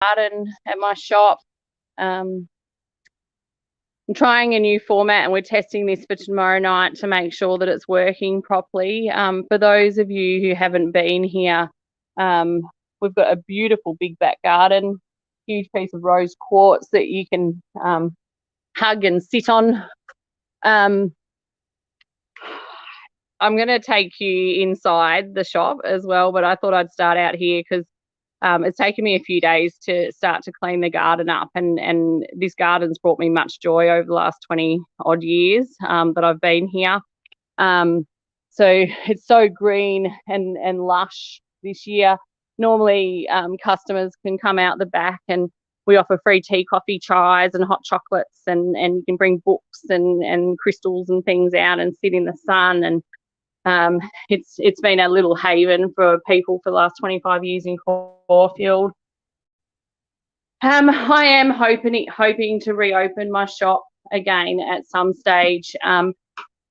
garden at my shop. I'm trying a new format and we're testing this for tomorrow night to make sure that it's working properly. For those of you who haven't been here, we've got a beautiful big back garden, huge piece of rose quartz that you can hug and sit on. I'm going to take you inside the shop as well, but I thought I'd start out here because it's taken me a few days to start to clean the garden up, and this garden's brought me much joy over the last 20 odd years that I've been here. So it's so green and lush this year. Normally customers can come out the back and we offer free tea, coffee, chais and hot chocolates, and you can bring books and crystals and things out and sit in the sun. And it's been a little haven for people for the last 25 years in Caulfield. I am hoping to reopen my shop again at some stage.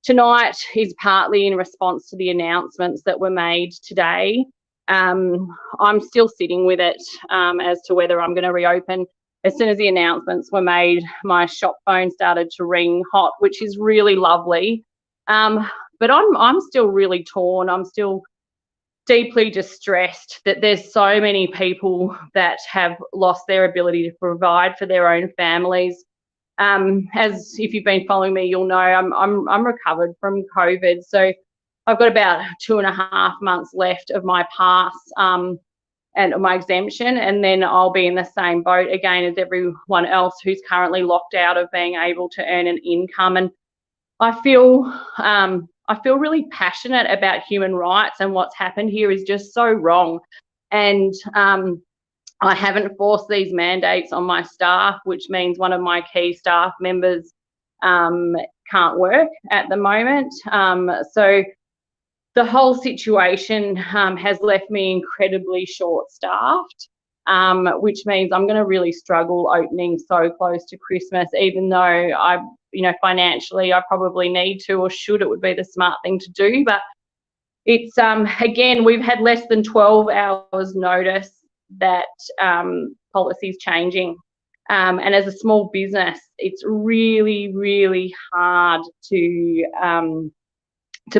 Tonight is partly in response to the announcements that were made today. I'm still sitting with it as to whether I'm going to reopen. As soon as the announcements were made, my shop phone started to ring hot, which is really lovely. But I'm still really torn. I'm still deeply distressed that there's so many people that have lost their ability to provide for their own families. As if you've been following me, you'll know I'm recovered from COVID, so I've got about 2.5 months left of my pass and my exemption, and then I'll be in the same boat again as everyone else who's currently locked out of being able to earn an income. And I feel really passionate about human rights, and what's happened here is just so wrong. And I haven't forced these mandates on my staff, which means one of my key staff members can't work at the moment. So the whole situation has left me incredibly short-staffed, which means I'm going to really struggle opening so close to Christmas, even though financially I probably need to or should. It would be the smart thing to do. But it's, again, we've had less than 12 hours notice that policy's changing. And as a small business, it's really, really hard to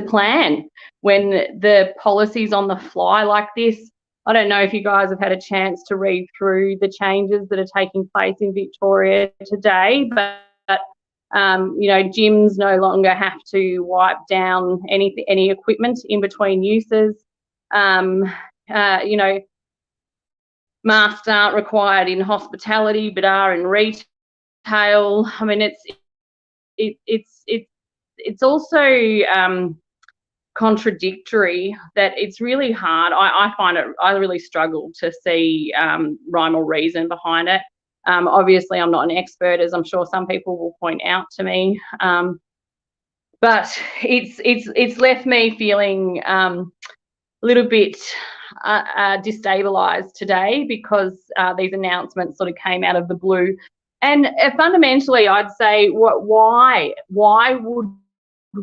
plan when the policy's on the fly like this. I don't know if you guys have had a chance to read through the changes that are taking place in Victoria today, but gyms no longer have to wipe down any equipment in between uses. Masks aren't required in hospitality but are in retail. I mean, it's also contradictory that it's really hard. I really struggle to see rhyme or reason behind it. Obviously, I'm not an expert, as I'm sure some people will point out to me. But it's left me feeling a little bit destabilised today because these announcements sort of came out of the blue. And fundamentally, I'd say, why would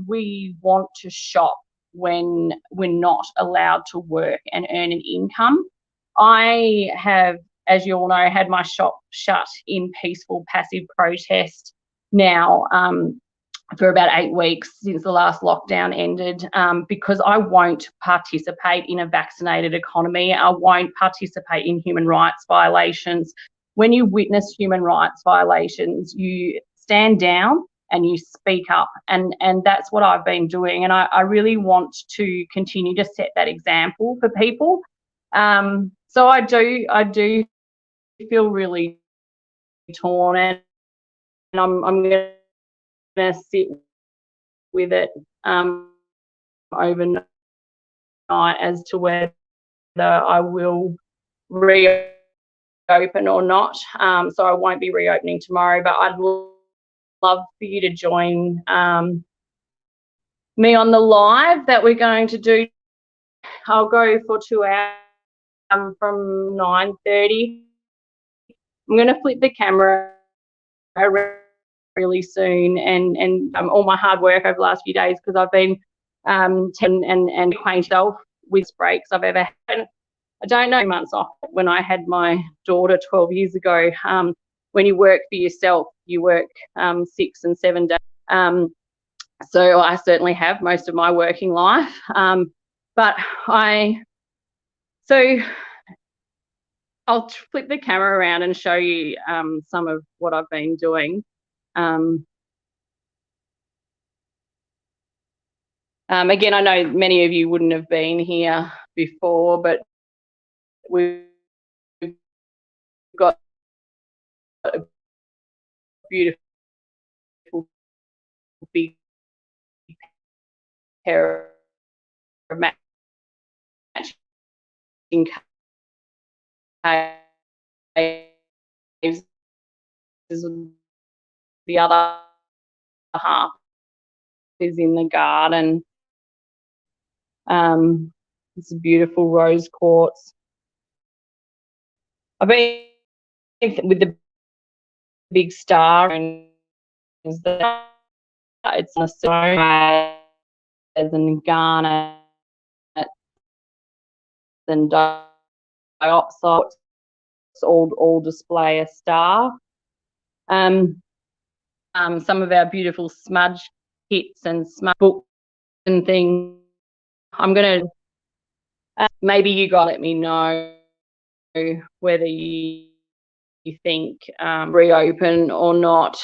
we want to shop when we're not allowed to work and earn an income? I have, as you all know, had my shop shut in peaceful, passive protest now for about 8 weeks since the last lockdown ended, because I won't participate in a vaccinated economy. I won't participate in human rights violations. When you witness human rights violations, you stand down and you speak up, and that's what I've been doing, and I really want to continue to set that example for people. So I do feel really torn, and I'm going to sit with it overnight as to whether I will reopen or not. So I won't be reopening tomorrow, but I'd love for you to join me on the live that we're going to do. I'll go for 2 hours from 9:30. I'm going to flip the camera really soon, and all my hard work over the last few days, because I've been and acquainted myself with breaks I've ever had. I don't know months off. When I had my daughter 12 years ago, when you work for yourself, you work 6 and 7 days. So I certainly have most of my working life. So I'll flip the camera around and show you some of what I've been doing. Again, I know many of you wouldn't have been here before, but we've got a beautiful big pair of matching caves. The other half is in the garden. It's a beautiful rose quartz. I've been with the big star, and it's on the stone and garnet and diopside, all display a star. Some of our beautiful smudge kits and smudge books and things. I'm going to maybe you guys let me know whether you think reopen or not.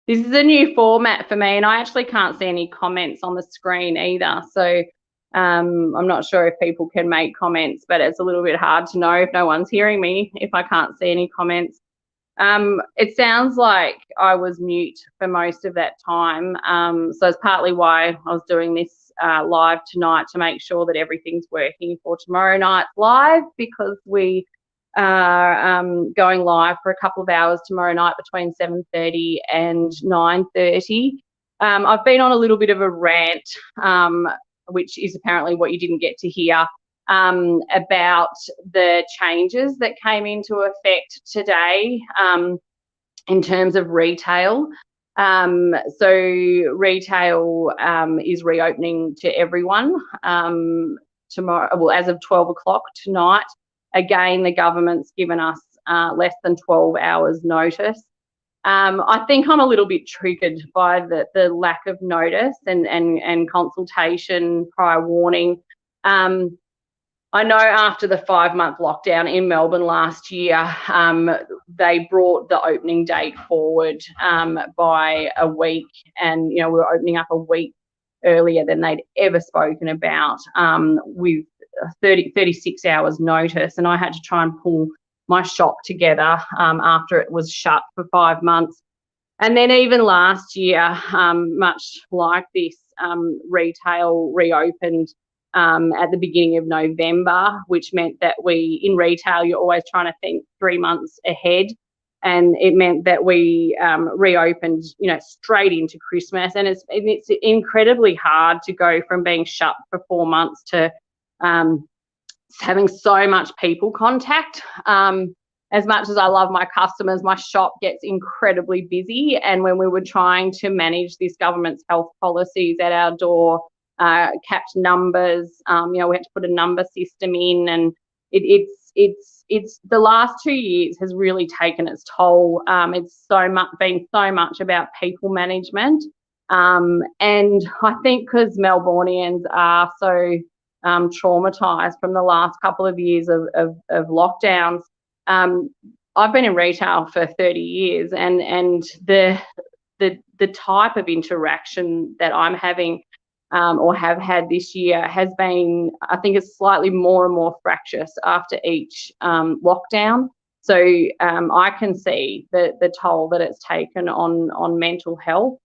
This is a new format for me, and I actually can't see any comments on the screen either. So I'm not sure if people can make comments, but it's a little bit hard to know if no one's hearing me, if I can't see any comments. It sounds like I was mute for most of that time. So it's partly why I was doing this live tonight, to make sure that everything's working for tomorrow night's live, because we are going live for a couple of hours tomorrow night between 7:30 and 9:30. I've been on a little bit of a rant, which is apparently what you didn't get to hear, about the changes that came into effect today in terms of retail. So retail is reopening to everyone tomorrow, well, as of 12 o'clock tonight. Again, the government's given us less than 12 hours notice. I think I'm a little bit triggered by the lack of notice and consultation, prior warning. I know after the 5-month lockdown in Melbourne last year, they brought the opening date forward by a week, and we were opening up a week earlier than they'd ever spoken about, with 36 hours notice, and I had to try and pull my shop together after it was shut for 5 months. And then even last year, much like this, retail reopened at the beginning of November, which meant that in retail, you're always trying to think 3 months ahead. And it meant that we reopened, straight into Christmas. And it's incredibly hard to go from being shut for 4 months to having so much people contact. As much as I love my customers, my shop gets incredibly busy. And when we were trying to manage this government's health policies at our door, capped numbers, we had to put a number system in, and it's the last 2 years has really taken its toll. It's been so much about people management, and I think because Melbournians are so traumatised from the last couple of years of lockdowns. I've been in retail for 30 years, and the the type of interaction that I'm having or have had this year has been, I think it's slightly more and more fractious after each lockdown. So I can see the toll that it's taken on mental health.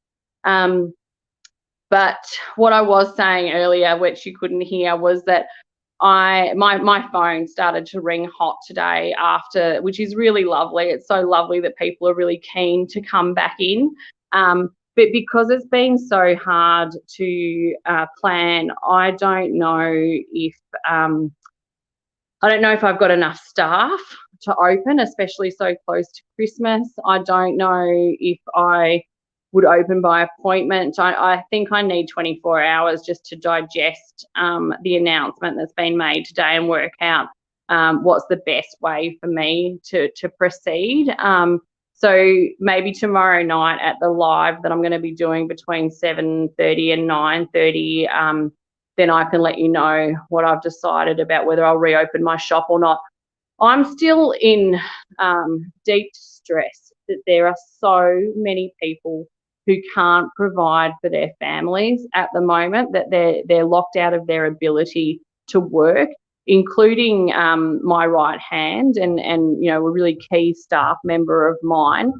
But what I was saying earlier, which you couldn't hear, was that my phone started to ring hot today after, which is really lovely. It's so lovely that people are really keen to come back in. But because it's been so hard to plan, I don't know if I've got enough staff to open, especially so close to Christmas. I don't know if I would open by appointment. I think I need 24 hours just to digest the announcement that's been made today and work out what's the best way for me to proceed. So maybe tomorrow night at the live that I'm going to be doing between 7:30 and 9:30, then I can let you know what I've decided about whether I'll reopen my shop or not. I'm still in deep stress that there are so many people who can't provide for their families at the moment, that they're locked out of their ability to work, including my right hand and a really key staff member of mine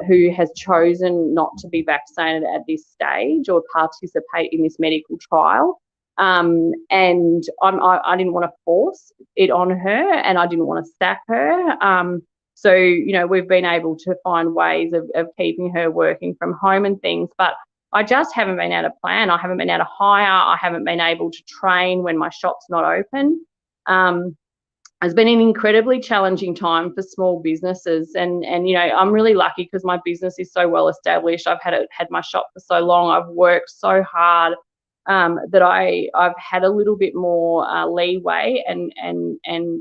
who has chosen not to be vaccinated at this stage or participate in this medical trial. And I didn't want to force it on her, and I didn't want to sack her. So, we've been able to find ways of keeping her working from home and things, but I just haven't been able to plan. I haven't been able to hire. I haven't been able to train when my shop's not open. It's been an incredibly challenging time for small businesses, and I'm really lucky because my business is so well established. I've had my shop for so long. I've worked so hard that I've had a little bit more leeway and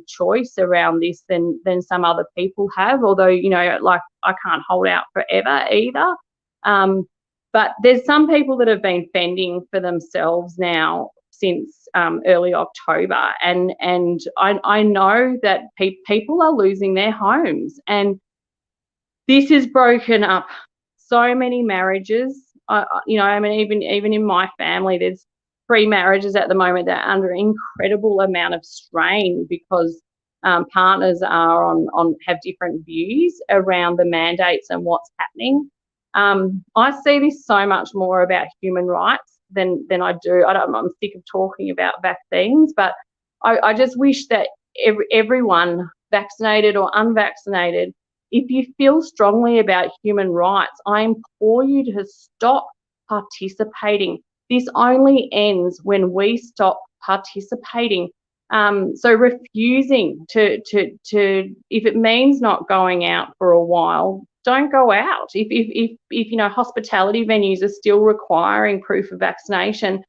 choice around this than some other people have. Although I can't hold out forever either. But there's some people that have been fending for themselves now since early October, and I know that people are losing their homes, and this has broken up so many marriages. Even in my family, there's 3 marriages at the moment that are under an incredible amount of strain because partners are have different views around the mandates and what's happening. I see this so much more about human rights than I do. I'm sick of talking about vaccines, but I just wish that everyone, vaccinated or unvaccinated, if you feel strongly about human rights, I implore you to stop participating. This only ends when we stop participating. So refusing to if it means not going out for a while, don't go out. If hospitality venues are still requiring proof of vaccination,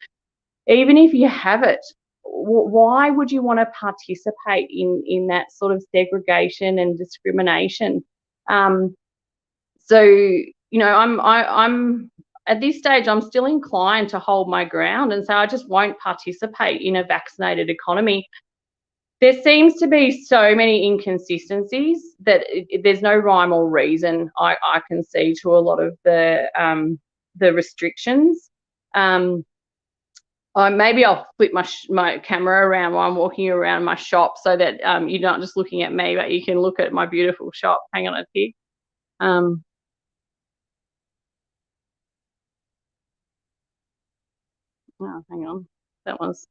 even if you have it, why would you want to participate in that sort of segregation and discrimination? I'm at this stage, I'm still inclined to hold my ground and say I just won't participate in a vaccinated economy. There seems to be so many inconsistencies that there's no rhyme or reason I can see to a lot of the restrictions. Maybe I'll flip my camera around while I'm walking around my shop so that you're not just looking at me, but you can look at my beautiful shop. Hang on a tick. Oh, hang on. That was.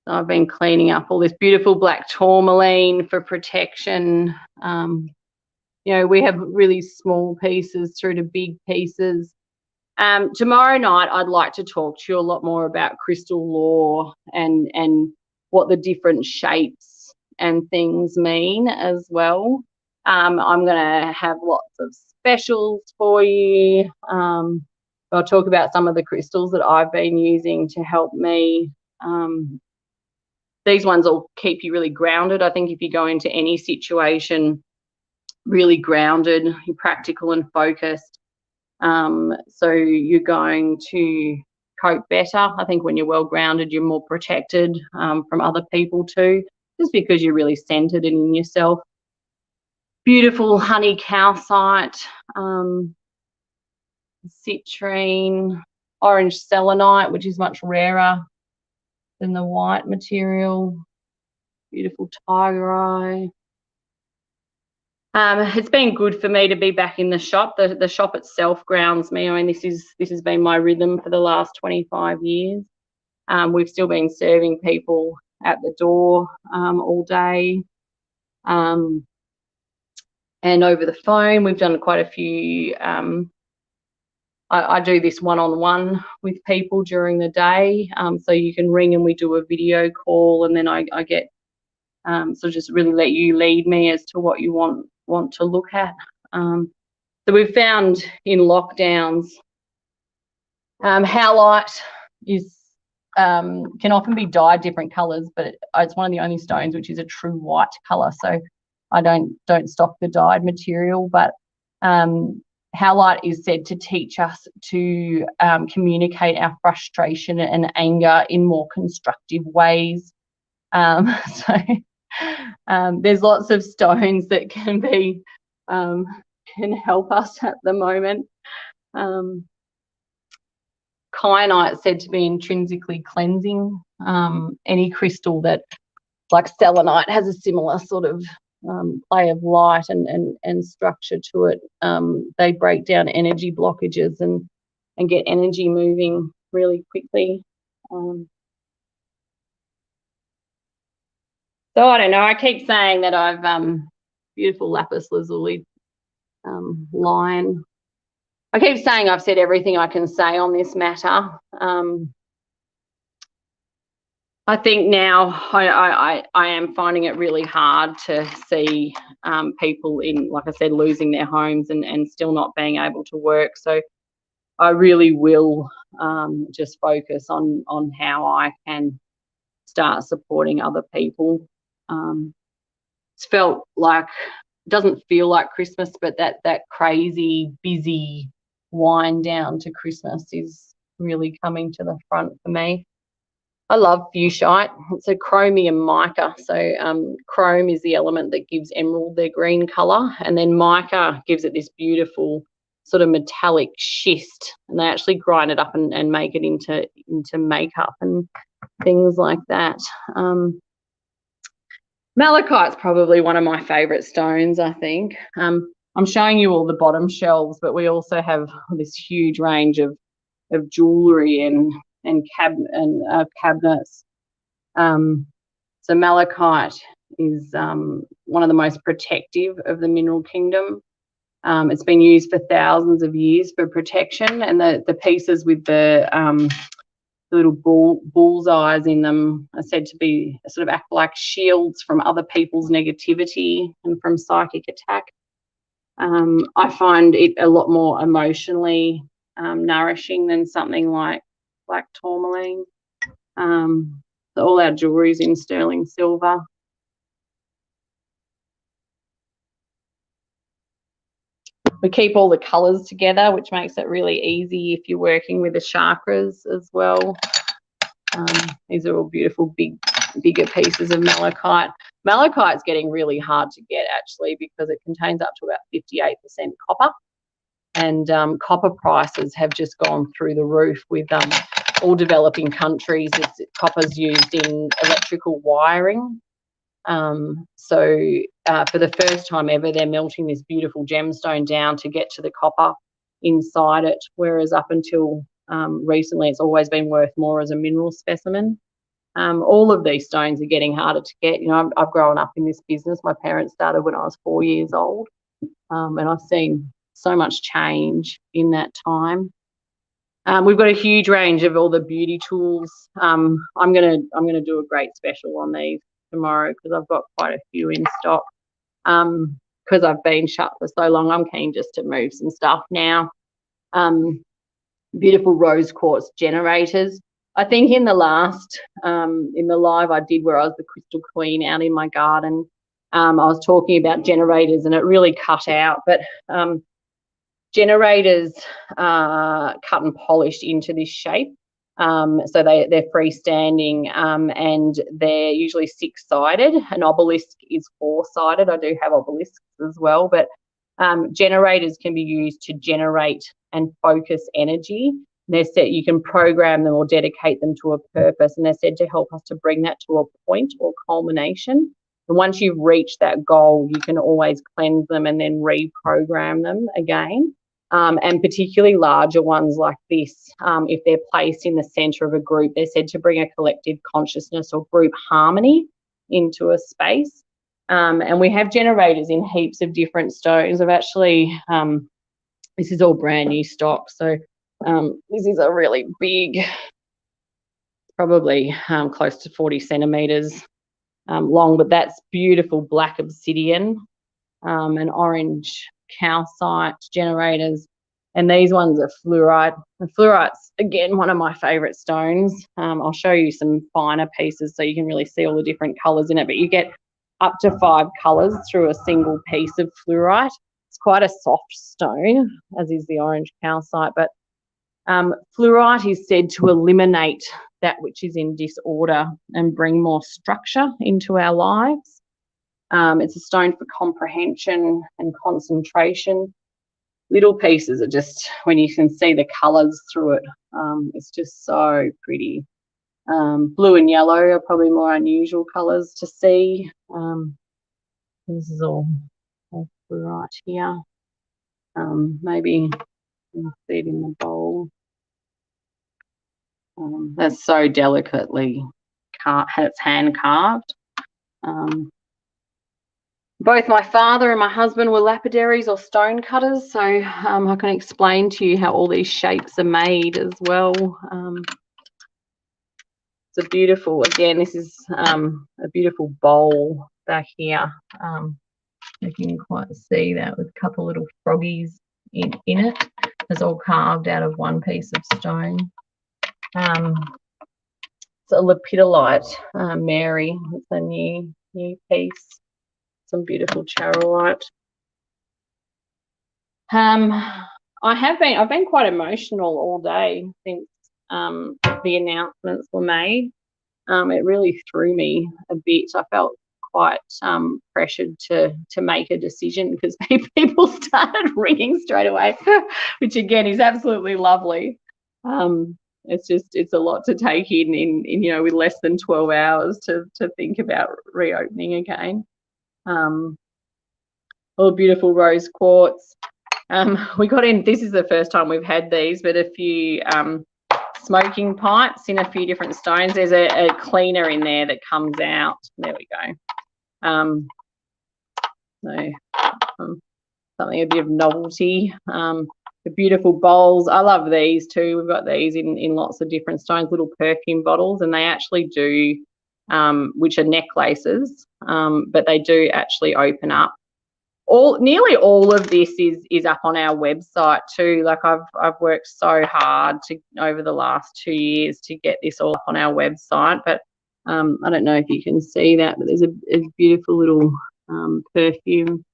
I've been cleaning up all this beautiful black tourmaline for protection. We have really small pieces through to big pieces. Tomorrow night, I'd like to talk to you a lot more about crystal law and what the different shapes and things mean as well. I'm going to have lots of specials for you. I'll talk about some of the crystals that I've been using to help me. These ones will keep you really grounded. I think if you go into any situation really grounded, you're practical and focused, so you're going to cope better. I think when you're well grounded, you're more protected from other people too, just because you're really centered in yourself. beautiful honey calcite, citrine, orange selenite, which is much rarer than the white material. Beautiful tiger eye. It's been good for me to be back in the shop. The shop itself grounds me. I mean, this has been my rhythm for the last 25 years. We've still been serving people at the door all day. And over the phone, we've done quite a few. I do this one-on-one with people during the day. So you can ring and we do a video call, and then I get so just really let you lead me as to what you want to look at. So we've found in lockdowns, howlite is can often be dyed different colours, but it's one of the only stones which is a true white colour. So I don't stock the dyed material, but howlite is said to teach us to communicate our frustration and anger in more constructive ways. So there's lots of stones that can be can help us at the moment. Kyanite is said to be intrinsically cleansing. Any crystal that, like selenite, has a similar sort of play of light and structure to it. They break down energy blockages and get energy moving really quickly. So I don't know. I keep saying that I've beautiful lapis lazuli line. I keep saying I've said everything I can say on this matter. I think now I am finding it really hard to see people in, like I said, losing their homes and still not being able to work. So I really will just focus on how I can start supporting other people. It's felt like, it doesn't feel like Christmas, but that crazy, busy wind down to Christmas is really coming to the front for me. I love fuchsite. It's a chromium mica. So chrome is the element that gives emerald their green colour, and then mica gives it this beautiful sort of metallic schist, and they actually grind it up and make it into makeup and things like that. Malachite's probably one of my favourite stones, I think. I'm showing you all the bottom shelves, but we also have this huge range of jewellery and cabinets. So malachite is one of the most protective of the mineral kingdom. It's been used for thousands of years for protection, and the pieces with the little bullseyes in them are said to be sort of act like shields from other people's negativity and from psychic attack. I find it a lot more emotionally nourishing than something like black tourmaline. So all our jewellery is in sterling silver. We keep all the colours together, which makes it really easy if you're working with the chakras as well. These are all beautiful, bigger pieces of malachite. Malachite's getting really hard to get, actually, because it contains up to about 58% copper. And copper prices have just gone through the roof with all developing countries. Copper's used in electrical wiring. So for the first time ever, they're melting this beautiful gemstone down to get to the copper inside it, whereas up until recently it's always been worth more as a mineral specimen. All of these stones are getting harder to get. You know, I've grown up in this business. My parents started when I was 4 years old, and I've seen so much change in that time. We've got a huge range of all the beauty tools. I'm gonna do a great special on these tomorrow because I've got quite a few in stock. Because I've been shut for so long, I'm keen just to move some stuff now. Beautiful rose quartz generators. I think in the last, in the live I did where I was the crystal queen out in my garden, I was talking about generators and it really cut out, but generators are cut and polished into this shape. So they're freestanding, and they're usually 6-sided. An obelisk is 4-sided. I do have obelisks as well, but generators can be used to generate and focus energy. They're said you can program them or dedicate them to a purpose, and they're said to help us to bring that to a point or culmination. And once you've reached that goal, you can always cleanse them and then reprogram them again. And particularly larger ones like this, if they're placed in the centre of a group, they're said to bring a collective consciousness or group harmony into a space. And we have generators in heaps of different stones. I've actually, this is all brand new stock, so this is a really big, probably close to 40 centimetres long, but that's beautiful black obsidian and orange calcite generators. And these ones are fluorite. And fluorite's, again, one of my favourite stones. I'll show you some finer pieces so you can really see all the different colours in it, but you get up to 5 colours through a single piece of fluorite. It's quite a soft stone, as is the orange calcite, but fluorite is said to eliminate that which is in disorder and bring more structure into our lives. It's a stone for comprehension and concentration. Little pieces are just, when you can see the colours through it, it's just so pretty. Blue and yellow are probably more unusual colours to see. This is all fluorite here. Maybe you can see it in the bowl. That's so delicately it's hand carved. Both my father and my husband were lapidaries or stone cutters, so I can explain to you how all these shapes are made as well. It's a beautiful, again, this is a beautiful bowl back here. You can quite see that with a couple little froggies in it. It's all carved out of one piece of stone. It's a lepidolite, Mary. It's a new piece. Some beautiful charolite. I've been quite emotional all day since the announcements were made. It really threw me a bit. I felt quite pressured to make a decision because people started ringing straight away, which again is absolutely lovely. It's a lot to take in with less than 12 hours to think about reopening again. All beautiful rose quartz. We got in, this is the first time we've had these, but a few smoking pipes in a few different stones. There's a cleaner in there that comes out. There we go. Something a bit of novelty. The beautiful bowls. I love these too. We've got these in lots of different stones, little perfume bottles, and they actually do, which are necklaces, but they do actually open up. Nearly all of this is up on our website too. Like I've worked so hard over the last 2 years to get this all up on our website, but I don't know if you can see that, but there's a beautiful little perfume.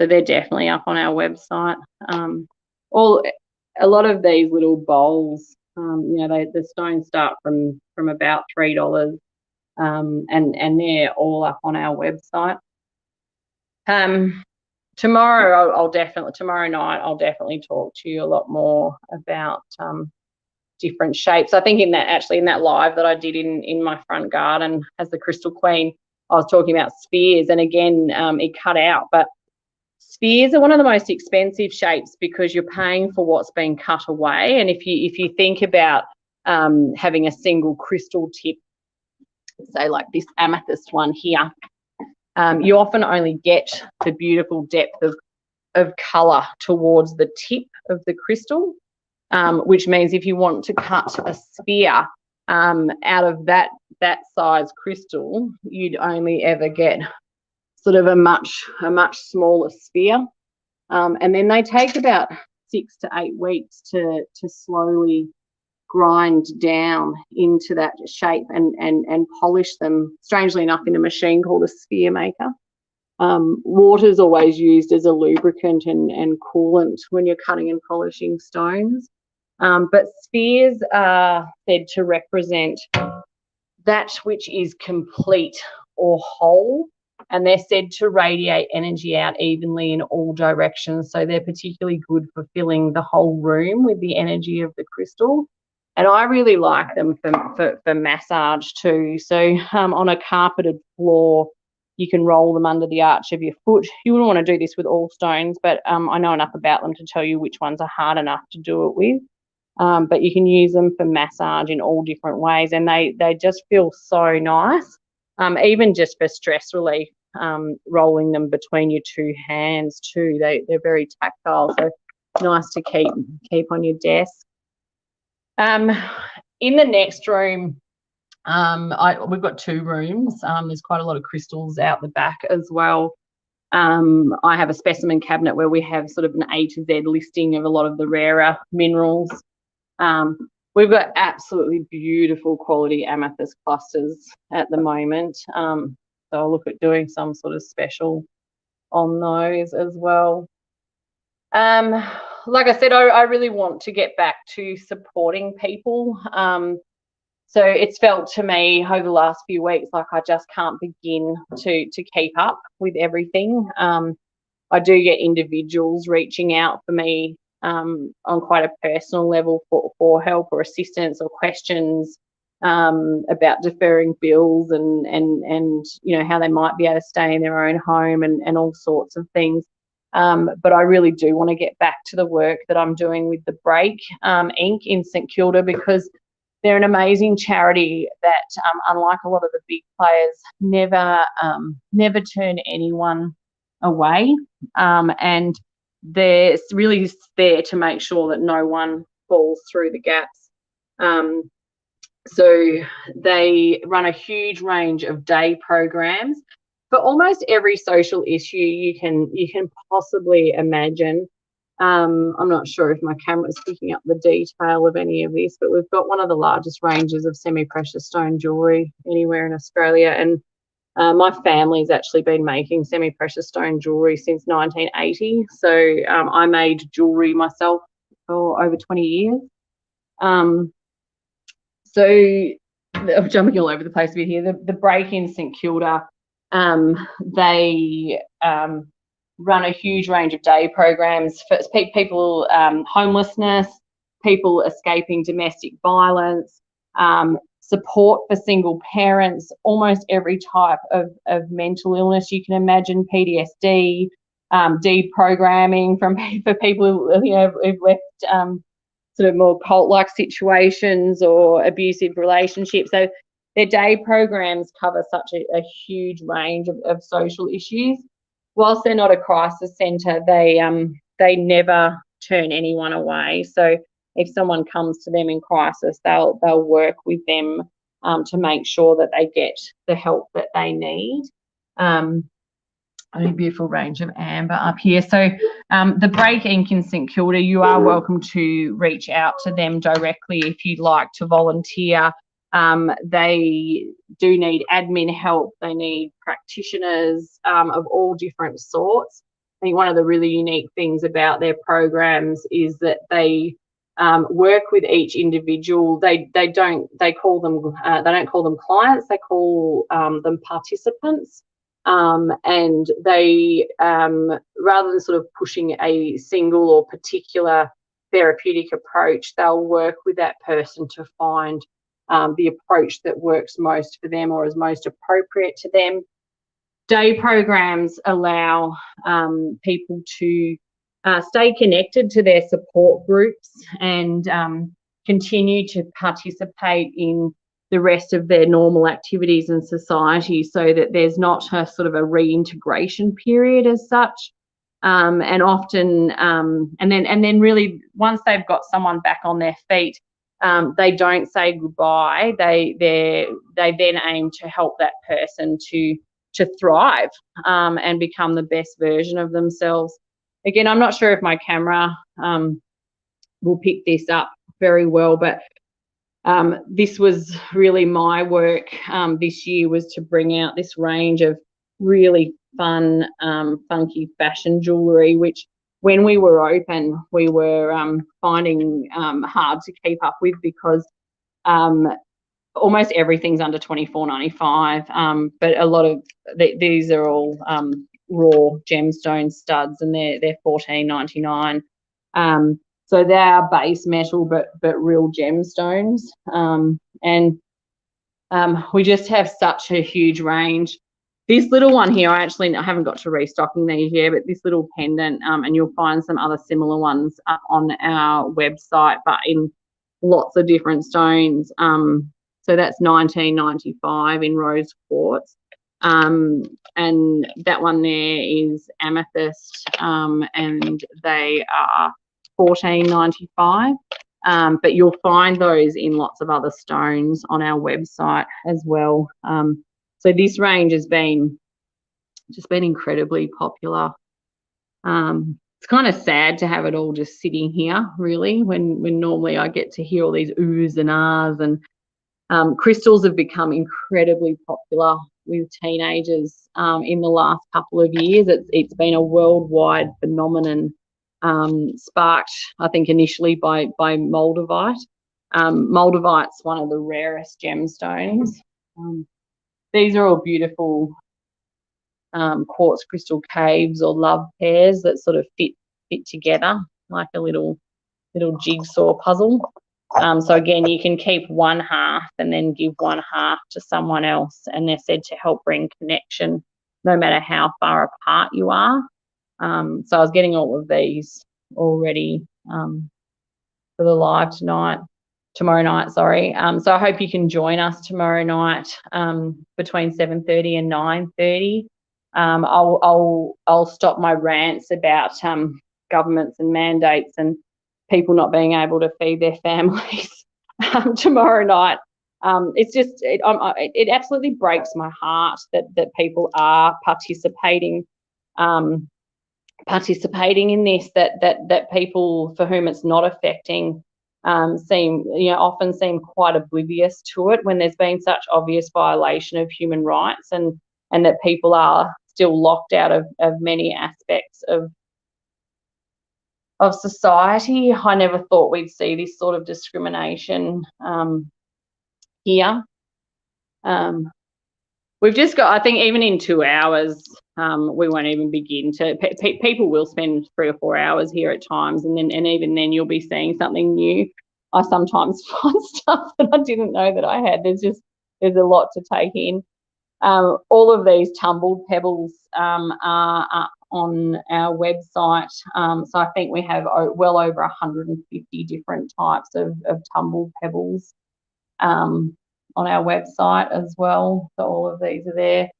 So they're definitely up on our website. A lot of these little bowls, the stones start from about $3. And they're all up on our website. Tomorrow night I'll definitely talk to you a lot more about different shapes. I think in that live that I did in my front garden as the Crystal Queen, I was talking about spheres, and again it cut out, but spheres are one of the most expensive shapes because you're paying for what's been cut away. And if you think about having a single crystal tip, say like this amethyst one here, you often only get the beautiful depth of colour towards the tip of the crystal, which means if you want to cut a sphere out of that size crystal, you'd only ever get sort of a much smaller sphere, and then they take about 6 to 8 weeks to slowly grind down into that shape and polish them, strangely enough, in a machine called a sphere maker. Water is always used as a lubricant and coolant when you're cutting and polishing stones. But spheres are said to represent that which is complete or whole, and they're said to radiate energy out evenly in all directions. So they're particularly good for filling the whole room with the energy of the crystal. And I really like them for massage too. So on a carpeted floor, you can roll them under the arch of your foot. You wouldn't want to do this with all stones, but I know enough about them to tell you which ones are hard enough to do it with. But you can use them for massage in all different ways, and they just feel so nice. Even just for stress relief, rolling them between your two hands too. They're very tactile, so nice to keep on your desk. In the next room, we've got two rooms. There's quite a lot of crystals out the back as well. I have a specimen cabinet where we have sort of an A to Z listing of a lot of the rarer minerals. We've got absolutely beautiful quality amethyst clusters at the moment. So I'll look at doing some sort of special on those as well. Like I said, I really want to get back to supporting people. So it's felt to me over the last few weeks like I just can't begin to keep up with everything. I do get individuals reaching out for me on quite a personal level for help or assistance or questions about deferring bills and you know how they might be able to stay in their own home and all sorts of things. But I really do want to get back to the work that I'm doing with the Break Inc. in St Kilda, because they're an amazing charity that, unlike a lot of the big players, never turn anyone away, and they're really there to make sure that no one falls through the gaps. So they run a huge range of day programs for almost every social issue you can possibly imagine. I'm not sure if my camera's picking up the detail of any of this, but we've got one of the largest ranges of semi-precious stone jewellery anywhere in Australia, and my family's actually been making semi-precious stone jewellery since 1980. So I made jewellery myself for over 20 years. So I'm jumping all over the place a bit here. The Break in St Kilda, they run a huge range of day programs for people, homelessness, people escaping domestic violence, support for single parents, almost every type of mental illness you can imagine, PTSD, deprogramming for people who've left sort of more cult-like situations or abusive relationships. So their day programs cover such a huge range of social issues. Whilst they're not a crisis centre, they never turn anyone away. So if someone comes to them in crisis, they'll work with them to make sure that they get the help that they need. A beautiful range of amber up here. So the Break Inc. in St Kilda, you are welcome to reach out to them directly if you'd like to volunteer. They do need admin help. They need practitioners of all different sorts. I think one of the really unique things about their programs is that they work with each individual. They don't call them clients. They call them participants. And they, rather than sort of pushing a single or particular therapeutic approach, they'll work with that person to find the approach that works most for them or is most appropriate to them. Day programs allow people to stay connected to their support groups and continue to participate in the rest of their normal activities in society, so that there's not a sort of a reintegration period as such. And often, and then really once they've got someone back on their feet, they don't say goodbye. They then aim to help that person to thrive and become the best version of themselves. Again, I'm not sure if my camera will pick this up very well, but this was really my work this year, was to bring out this range of really fun, funky fashion jewellery, which when we were open, we were finding hard to keep up with because almost everything's under $24.95, but a lot of these are all raw gemstone studs, and they're $14.99. So they are base metal, but real gemstones, and we just have such a huge range. This little one here, I haven't got to restocking these yet, but this little pendant, and you'll find some other similar ones up on our website, but in lots of different stones. So that's $19.95 in rose quartz. And that one there is amethyst, and they are $14.95. But you'll find those in lots of other stones on our website as well. So this range has just been incredibly popular. It's kind of sad to have it all just sitting here, really, when normally I get to hear all these oohs and ahs. And crystals have become incredibly popular with teenagers in the last couple of years. It's been a worldwide phenomenon, sparked, I think, initially by moldavite. Moldavite's one of the rarest gemstones. These are all beautiful quartz crystal caves or love pairs that sort of fit together like a little jigsaw puzzle. So again, you can keep one half and then give one half to someone else, and they're said to help bring connection no matter how far apart you are. So I was getting all of these already for the live tomorrow night, sorry. So I hope you can join us tomorrow night between 7:30 and 9:30. I'll stop my rants about governments and mandates and people not being able to feed their families tomorrow night. It absolutely breaks my heart that people are participating in this, that people for whom it's not affecting often seem quite oblivious to it when there's been such obvious violation of human rights, and that people are still locked out of many aspects of society. I never thought we'd see this sort of discrimination here. We've just got, I think, even in 2 hours, we won't even begin to. People will spend 3 or 4 hours here at times, and even then you'll be seeing something new. I sometimes find stuff that I didn't know that I had. There's a lot to take in. All of these tumbled pebbles are up on our website. So I think we have well over 150 different types of tumbled pebbles on our website as well. So all of these are there.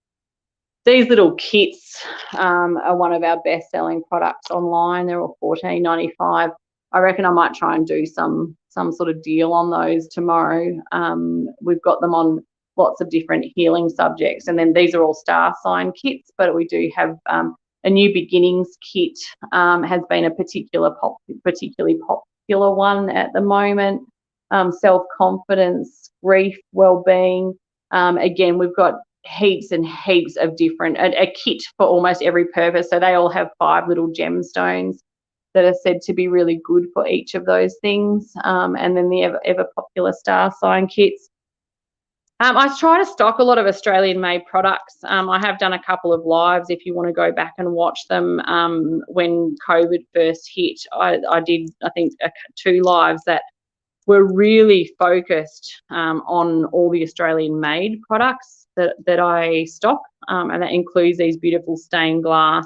These little kits are one of our best-selling products online. They're all $14.95. I reckon I might try and do some sort of deal on those tomorrow. We've got them on lots of different healing subjects, and then these are all star sign kits, but we do have a new beginnings kit, has been a particularly popular one at the moment. Self-confidence, grief, well-being. Again, we've got heaps and heaps of different, a kit for almost every purpose. So they all have 5 little gemstones that are said to be really good for each of those things. And then the ever popular star sign kits. I try to stock a lot of Australian-made products. I have done a couple of lives if you want to go back and watch them. When COVID first hit, I did, I think, 2 lives that were really focused on all the Australian-made products that I stock, and that includes these beautiful stained glass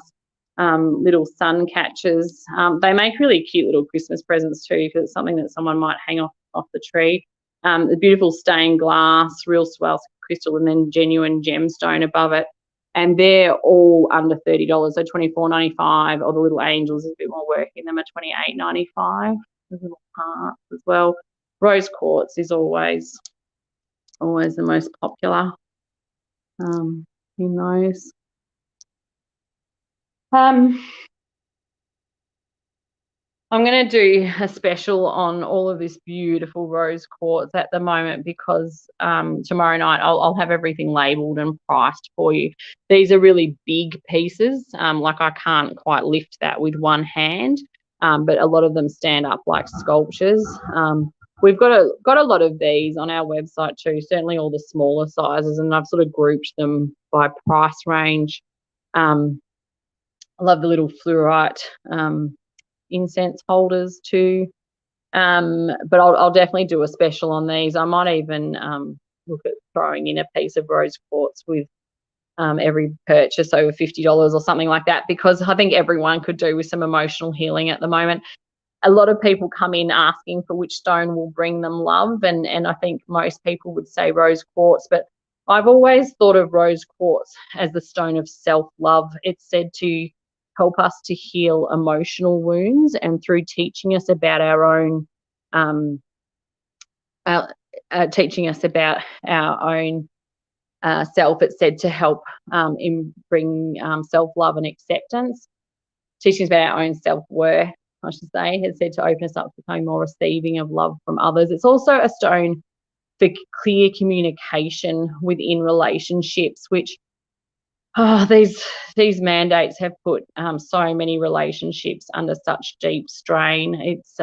little sun catchers. They make really cute little Christmas presents too, because it's something that someone might hang off the tree. The beautiful stained glass, real swell crystal, and then genuine gemstone above it. And they're all under $30, so $24.95, or the little angels, there's a bit more work in them, are $28.95. There's little hearts as well. Rose quartz is always the most popular in those. I'm going to do a special on all of this beautiful rose quartz at the moment because tomorrow night I'll have everything labelled and priced for you. These are really big pieces. Like I can't quite lift that with one hand, but a lot of them stand up like sculptures. We've got a lot of these on our website too, certainly all the smaller sizes, and I've sort of grouped them by price range. I love the little fluorite incense holders too, but I'll definitely do a special on these. I might even look at throwing in a piece of rose quartz with every purchase over $50 or something like that, because I think everyone could do with some emotional healing at the moment. A lot of people come in asking for which stone will bring them love, and I think most people would say rose quartz, but I've always thought of rose quartz as the stone of self-love. It's said to help us to heal emotional wounds, and through teaching us about our own self, it's said to help bring self-love and acceptance. Teaching us about our own self-worth, I should say, it's said to open us up to becoming more receiving of love from others. It's also a stone for clear communication within relationships, which these mandates have put so many relationships under such deep strain. It's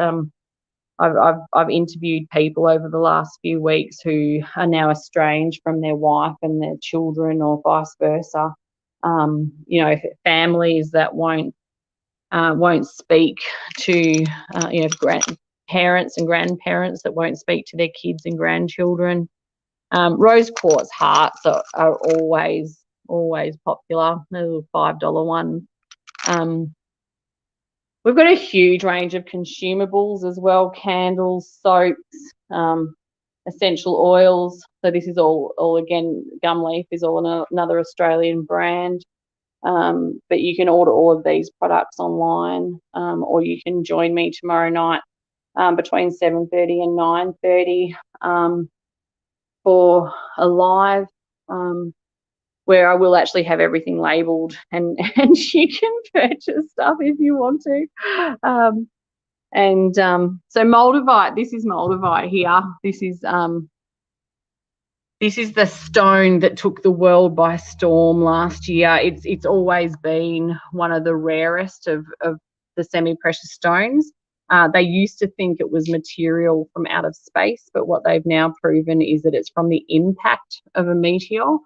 I've interviewed people over the last few weeks who are now estranged from their wife and their children, or vice versa. You know, families that won't speak to parents and grandparents that won't speak to their kids and grandchildren. Rose quartz hearts are always popular. The little $5 one. We've got a huge range of consumables as well: candles, soaps, essential oils. So this is all again, Gum Leaf is all another Australian brand. But you can order all of these products online, or you can join me tomorrow night between 7:30 and 9:30 for a live where I will actually have everything labelled, and you can purchase stuff if you want to. So Moldavite, this is Moldavite here. This is the stone that took the world by storm last year. It's always been one of the rarest of the semi-precious stones. They used to think it was material from out of space, but what they've now proven is that it's from the impact of a meteor.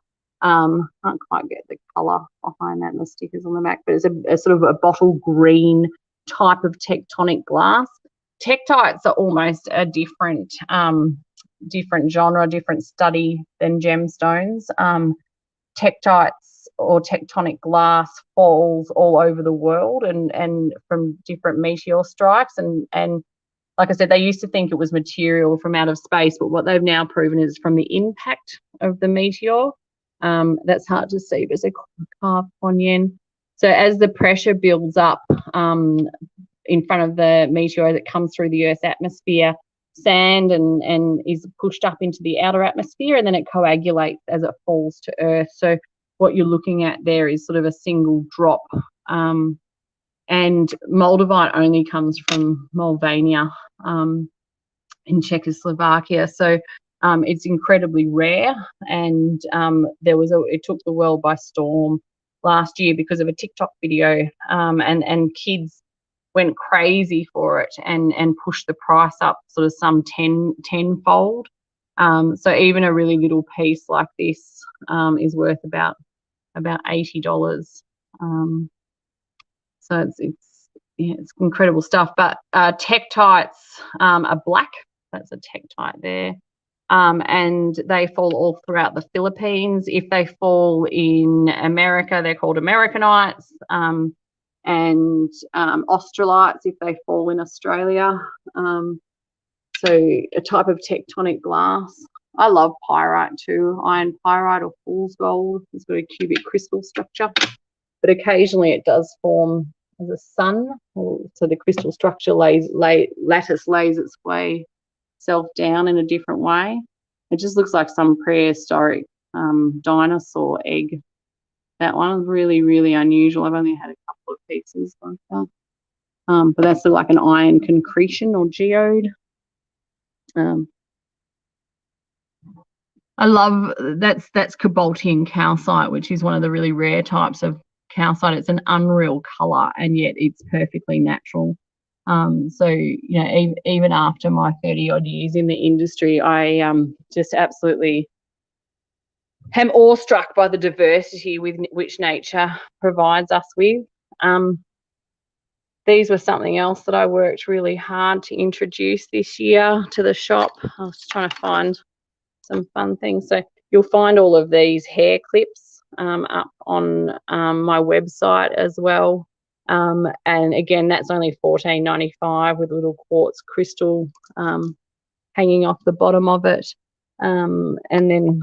Can't quite get the colour behind that and the stickers on the back, but it's a sort of a bottle green type of tectonic glass. Tektites are almost a different genre, different study than gemstones. Tektites or tectonic glass falls all over the world and from different meteor strikes, and like I said, they used to think it was material from out of space, but what they've now proven is from the impact of the meteor. That's hard to see, but it's a carved Kuan. So as the pressure builds up in front of the meteor as it comes through the Earth's atmosphere, sand and is pushed up into the outer atmosphere, and then it coagulates as it falls to Earth. So what you're looking at there is sort of a single drop. And Moldavite only comes from Moldavia in Czechoslovakia. So it's incredibly rare, and it took the world by storm last year because of a TikTok video, and kids went crazy for it and pushed the price up sort of some tenfold. So even a really little piece like this is worth about $80. So it's incredible stuff. But tektites are black. That's a tektite there. And they fall all throughout the Philippines. If they fall in America, they're called Americanites. And Australites if they fall in Australia. So a type of tectonic glass. I love pyrite too, iron pyrite or fool's gold. It's got a cubic crystal structure, but occasionally it does form as a sun. So the crystal structure lattice lays its way self down in a different way. It just looks like some prehistoric dinosaur egg. That one is really, really unusual. I've only had a couple of pieces like that. but that's like an iron concretion or geode. I love that's Cobaltian calcite, which is one of the really rare types of calcite. It's an unreal color, and yet it's perfectly natural. So, you know, even after my 30 odd years in the industry, I just absolutely am awestruck by the diversity with which nature provides us with. These were something else that I worked really hard to introduce this year to the shop. I was trying to find some fun things. So you'll find all of these hair clips up on my website as well. And again, that's only $14.95 with a little quartz crystal hanging off the bottom of it. And then,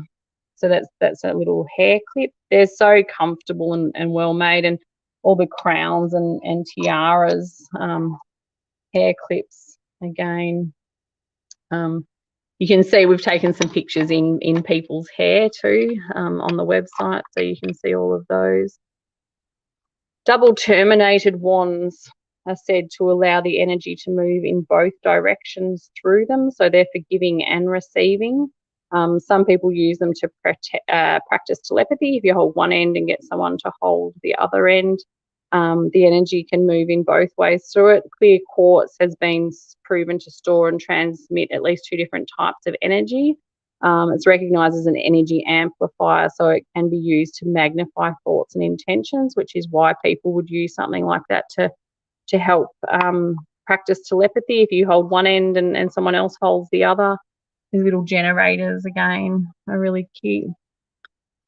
so that's a little hair clip. They're so comfortable and well made, and all the crowns and tiaras, hair clips again. You can see we've taken some pictures in people's hair too on the website, so you can see all of those. Double terminated wands are said to allow the energy to move in both directions through them, so they're for giving and receiving. Some people use them to practice telepathy. If you hold one end and get someone to hold the other end, the energy can move in both ways through it. Clear quartz has been proven to store and transmit at least 2 different types of energy. It's recognised as an energy amplifier, so it can be used to magnify thoughts and intentions, which is why people would use something like that to help practice telepathy. If you hold one end and someone else holds the other. These little generators again are really cute.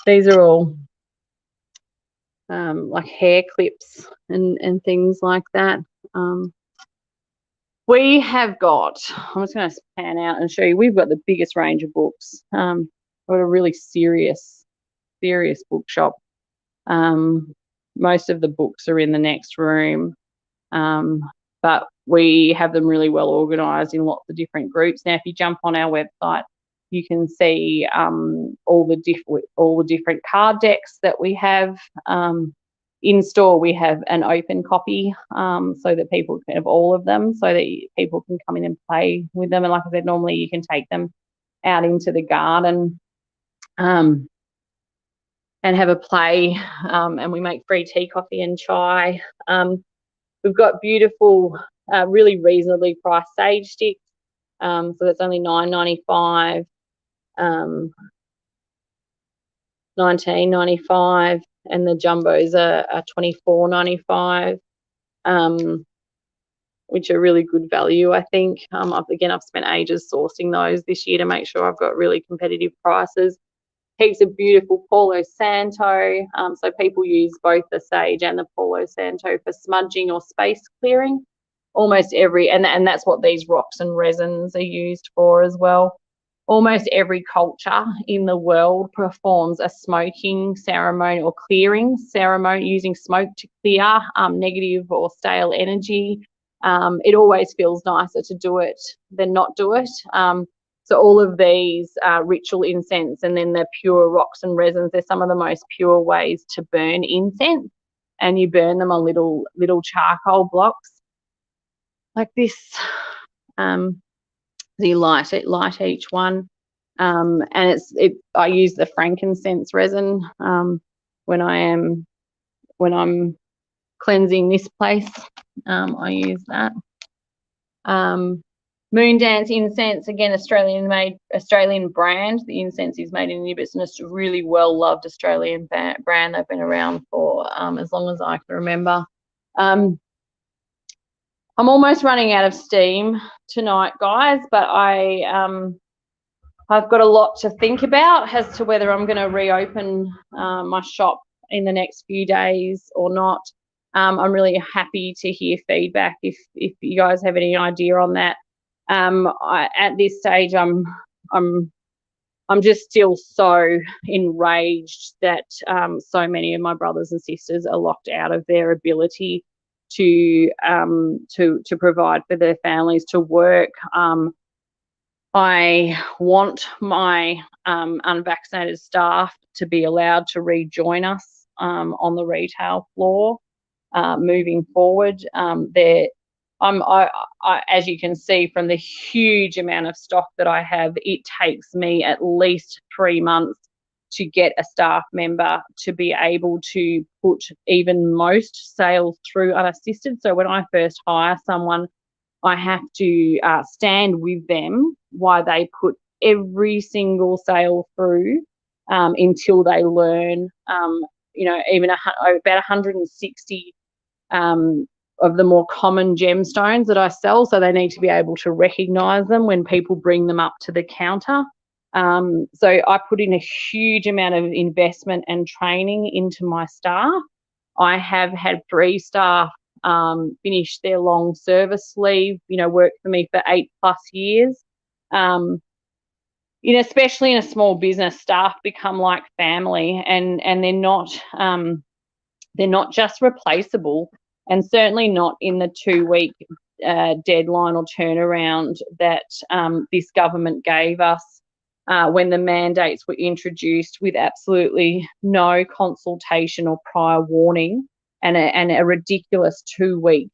These are all like hair clips and things like that. We have got, I'm just going to pan out and show you, we've got the biggest range of books. We've got a really serious bookshop. Most of the books are in the next room, but we have them really well organised in lots of different groups. Now, if you jump on our website, you can see all the different card decks that we have. In store, we have an open copy so that people can have all of them, so that people can come in and play with them. And like I said, normally you can take them out into the garden and have a play, and we make free tea, coffee and chai. We've got beautiful, really reasonably priced sage sticks, so that's only $9.95, $19.95, and the jumbos are $24.95, which are really good value, I think. I've spent ages sourcing those this year to make sure I've got really competitive prices. Heaps of beautiful Palo Santo, so people use both the sage and the Palo Santo for smudging or space clearing. Almost every, and that's what these rocks and resins are used for as well. Almost every culture in the world performs a smoking ceremony or clearing ceremony using smoke to clear negative or stale energy. It always feels nicer to do it than not do it. So all of these ritual incense, and then the pure rocks and resins, they're some of the most pure ways to burn incense, and you burn them on little charcoal blocks like this. You light each one, and I use the frankincense resin when I'm cleansing this place. I use that. Moon Dance incense, again, Australian brand. The incense is made in India, but it's a really well loved Australian brand. They've been around for as long as I can remember. I'm almost running out of steam tonight, guys, but I've got a lot to think about as to whether I'm going to reopen my shop in the next few days or not. I'm really happy to hear feedback if you guys have any idea on that. At this stage, I'm just still so enraged that so many of my brothers and sisters are locked out of their ability to provide for their families, to work. I want my unvaccinated staff to be allowed to rejoin us on the retail floor moving forward. as you can see from the huge amount of stock that I have, it takes me at least 3 months to get a staff member to be able to put even most sales through unassisted. So when I first hire someone, I have to stand with them while they put every single sale through until they learn, even about 160 of the more common gemstones that I sell. So they need to be able to recognise them when people bring them up to the counter. So I put in a huge amount of investment and training into my staff. I have had 3 staff finish their long service leave, work for me for 8+ years. Especially in a small business, staff become like family, and they're not just replaceable, and certainly not in the 2-week deadline or turnaround that this government gave us when the mandates were introduced with absolutely no consultation or prior warning, and a ridiculous 2-week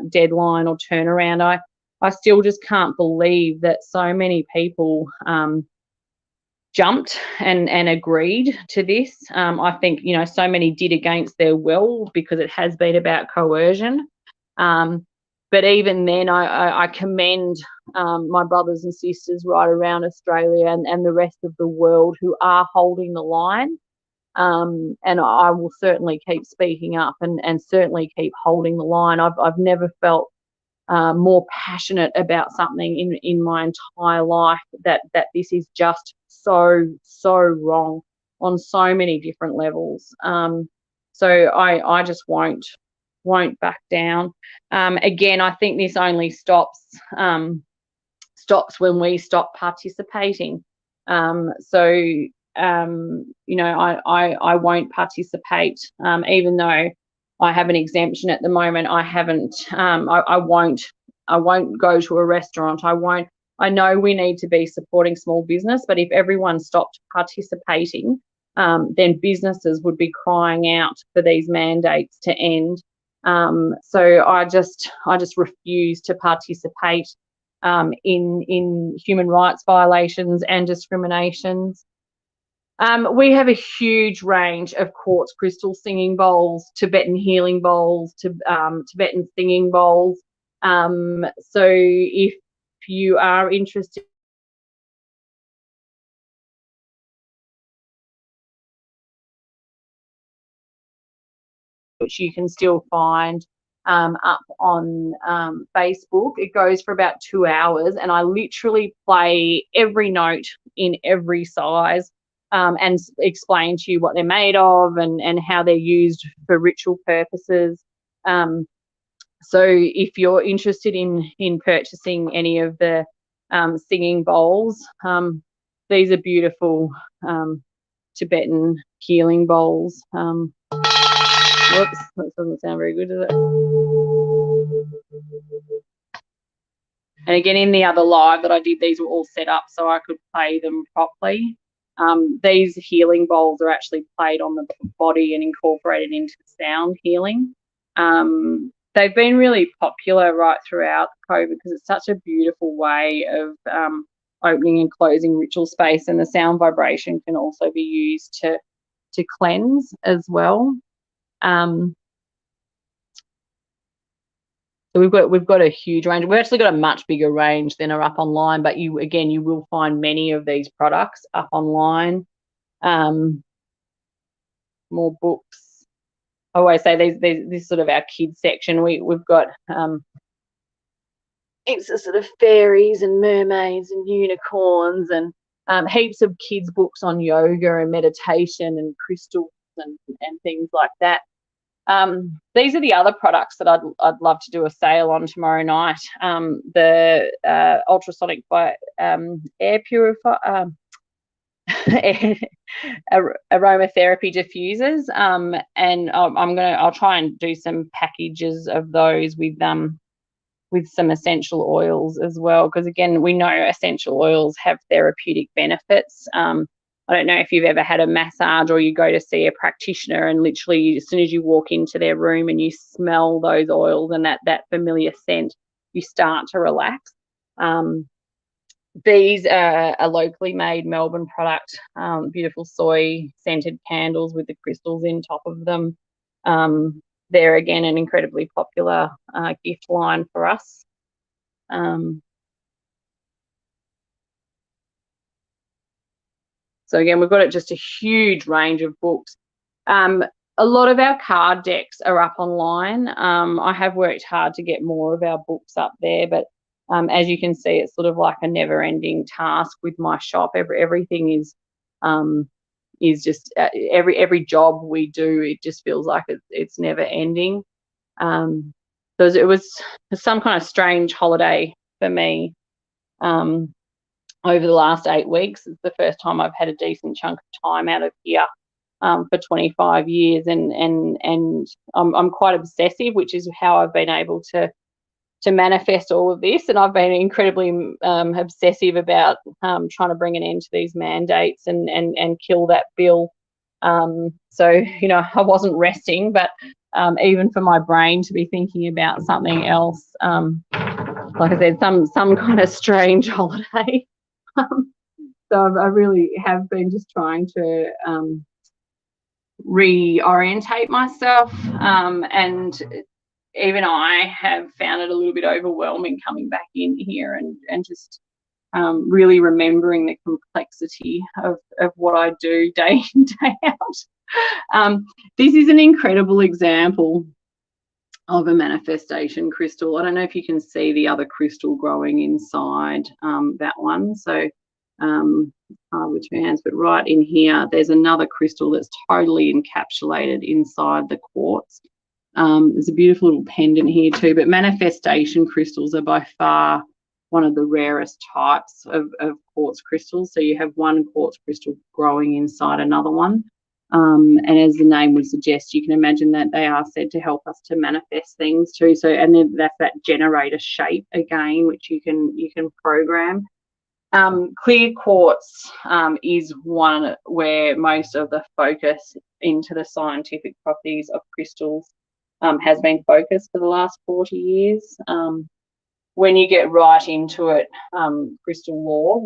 deadline or turnaround. I still just can't believe that so many people jumped and agreed to this. I think, so many did against their will because it has been about coercion. But even then, I commend my brothers and sisters right around Australia and the rest of the world who are holding the line. And I will certainly keep speaking up and certainly keep holding the line. I've never felt more passionate about something in my entire life, that this is just so wrong on so many different levels. So I just won't back down. Again, I think this only stops when we stop participating. I won't participate, even though I have an exemption at the moment. I haven't. I won't go to a restaurant. I know we need to be supporting small business, but if everyone stopped participating, then businesses would be crying out for these mandates to end. So I just refuse to participate in human rights violations and discriminations. We have a huge range of quartz crystal singing bowls, Tibetan healing bowls, Tibetan singing bowls. So if you are interested, which you can still find up on Facebook, it goes for about 2 hours, and I literally play every note in every size. And explain to you what they're made of and how they're used for ritual purposes. So if you're interested in purchasing any of the singing bowls, these are beautiful Tibetan healing bowls. Whoops, that doesn't sound very good, does it? And again, in the other live that I did, these were all set up so I could play them properly. These healing bowls are actually played on the body and incorporated into sound healing. They've been really popular right throughout COVID because it's such a beautiful way of opening and closing ritual space, and the sound vibration can also be used to cleanse as well. So we've got a huge range. We've actually got a much bigger range than are up online, but you will find many of these products up online. More books. I always say this is sort of our kids section. We've got heaps of sort of fairies and mermaids and unicorns and heaps of kids books on yoga and meditation and crystals and things like that. These are the other products that I'd love to do a sale on tomorrow night. The ultrasonic air purifier, aromatherapy diffusers, and I'll try and do some packages of those with some essential oils as well, because again, we know essential oils have therapeutic benefits. I I don't know if you've ever had a massage or you go to see a practitioner and literally as soon as you walk into their room and you smell those oils and that familiar scent, you start to relax. These are a locally made Melbourne product, beautiful soy scented candles with the crystals in top of them. They're, again, an incredibly popular gift line for us. So again, we've got just a huge range of books. A lot of our card decks are up online. I have worked hard to get more of our books up there, but as you can see, it's sort of like a never-ending task with my shop. Everything is just every job we do, it just feels like it's never ending. So it was some kind of strange holiday for me. Over the last 8 weeks, it's the first time I've had a decent chunk of time out of here for 25 years, and I'm quite obsessive, which is how I've been able to manifest all of this. And I've been incredibly obsessive about trying to bring an end to these mandates and kill that bill. So, you know, I wasn't resting, but even for my brain to be thinking about something else, like I said, some kind of strange holiday. So I really have been just trying to reorientate myself, and even I have found it a little bit overwhelming coming back in here and just really remembering the complexity of what I do day in, day out. This is an incredible example of a manifestation crystal. I don't know if you can see the other crystal growing inside that one. So with your hands, but right in here, there's another crystal that's totally encapsulated inside the quartz. There's a beautiful little pendant here too, but manifestation crystals are by far one of the rarest types of quartz crystals. So you have one quartz crystal growing inside another one. And as the name would suggest, you can imagine that they are said to help us to manifest things too. So, and then that's that generator shape again, which you can program. Clear quartz is one where most of the focus into the scientific properties of crystals has been focused for the last 40 years. When you get right into it, crystal lore,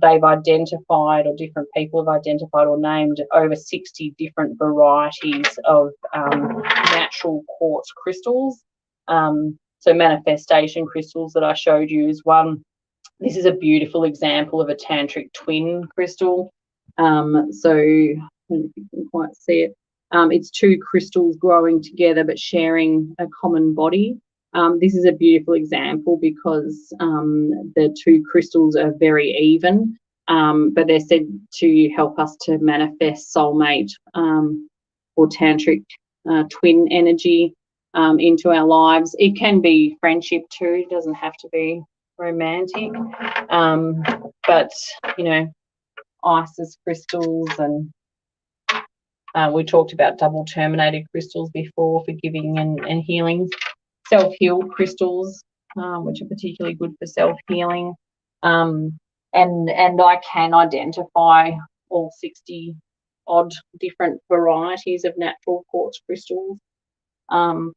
they've identified, or different people have identified or named, over 60 different varieties of natural quartz crystals. So manifestation crystals that I showed you is one. This is a beautiful example of a tantric twin crystal. So I don't know if you can quite see it. It's two crystals growing together but sharing a common body. This is a beautiful example because the two crystals are very even, but they're said to help us to manifest soulmate or tantric twin energy into our lives. It can be friendship too. It doesn't have to be romantic. But, you know, Isis crystals, and we talked about double terminated crystals before for giving and healing. Self-heal crystals, which are particularly good for self-healing. And I can identify all 60 odd different varieties of natural quartz crystals. You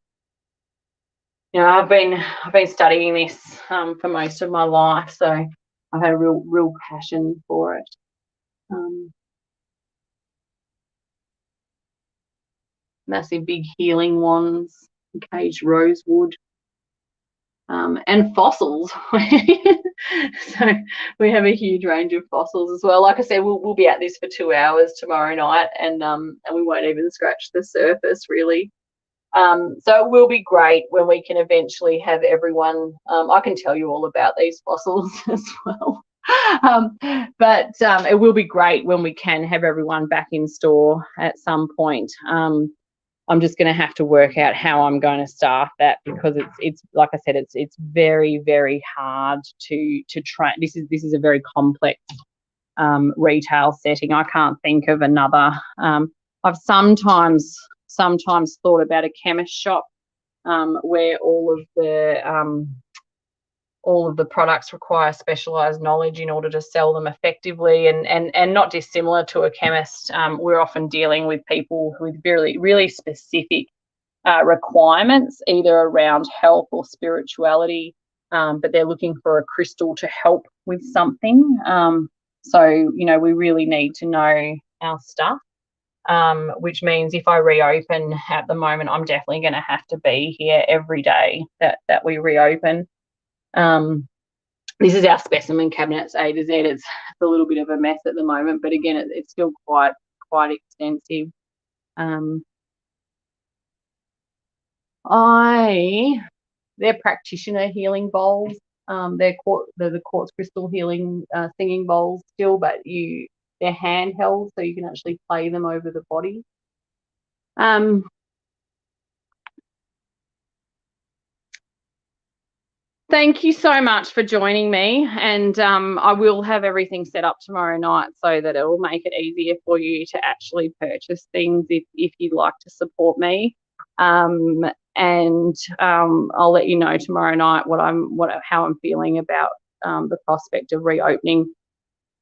know, I've been studying this for most of my life, so I've had a real passion for it. Massive big healing wands, caged rosewood, and fossils. So we have a huge range of fossils as well. Like I said, we'll be at this for 2 hours tomorrow night, and we won't even scratch the surface really. So it will be great when we can eventually have everyone. I can tell you all about these fossils as well. But it will be great when we can have everyone back in store at some point. I'm just going to have to work out how I'm going to staff that, because it's like I said, it's very, very hard to train. This is a very complex retail setting. I can't think of another. I've sometimes thought about a chemist shop where all of the all of the products require specialised knowledge in order to sell them effectively, and not dissimilar to a chemist. We're often dealing with people with really specific requirements, either around health or spirituality, but they're looking for a crystal to help with something. So, you know, we really need to know our stuff, which means if I reopen at the moment, I'm definitely going to have to be here every day that we reopen. This is our specimen cabinets A to Z. It's a little bit of a mess at the moment, but again, it's still quite extensive. They're practitioner healing bowls. They're the quartz crystal healing singing bowls still, but they're handheld, so you can actually play them over the body. Thank you so much for joining me, and I will have everything set up tomorrow night so that it will make it easier for you to actually purchase things if you'd like to support me. And I'll let you know tomorrow night how I'm feeling about the prospect of reopening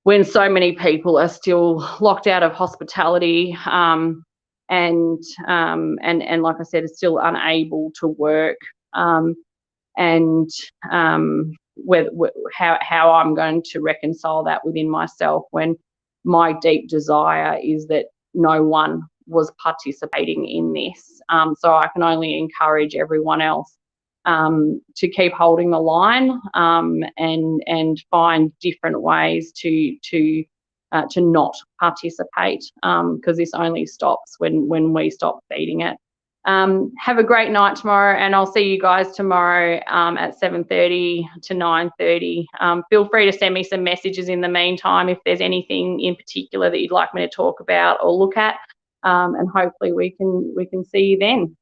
when so many people are still locked out of hospitality, and like I said, are still unable to work. And how I'm going to reconcile that within myself when my deep desire is that no one was participating in this. So I can only encourage everyone else to keep holding the line, and find different ways to not participate, because this only stops when we stop feeding it. Have a great night tomorrow, and I'll see you guys tomorrow at 7:30 to 9:30. Feel free to send me some messages in the meantime if there's anything in particular that you'd like me to talk about or look at, and hopefully we can see you then.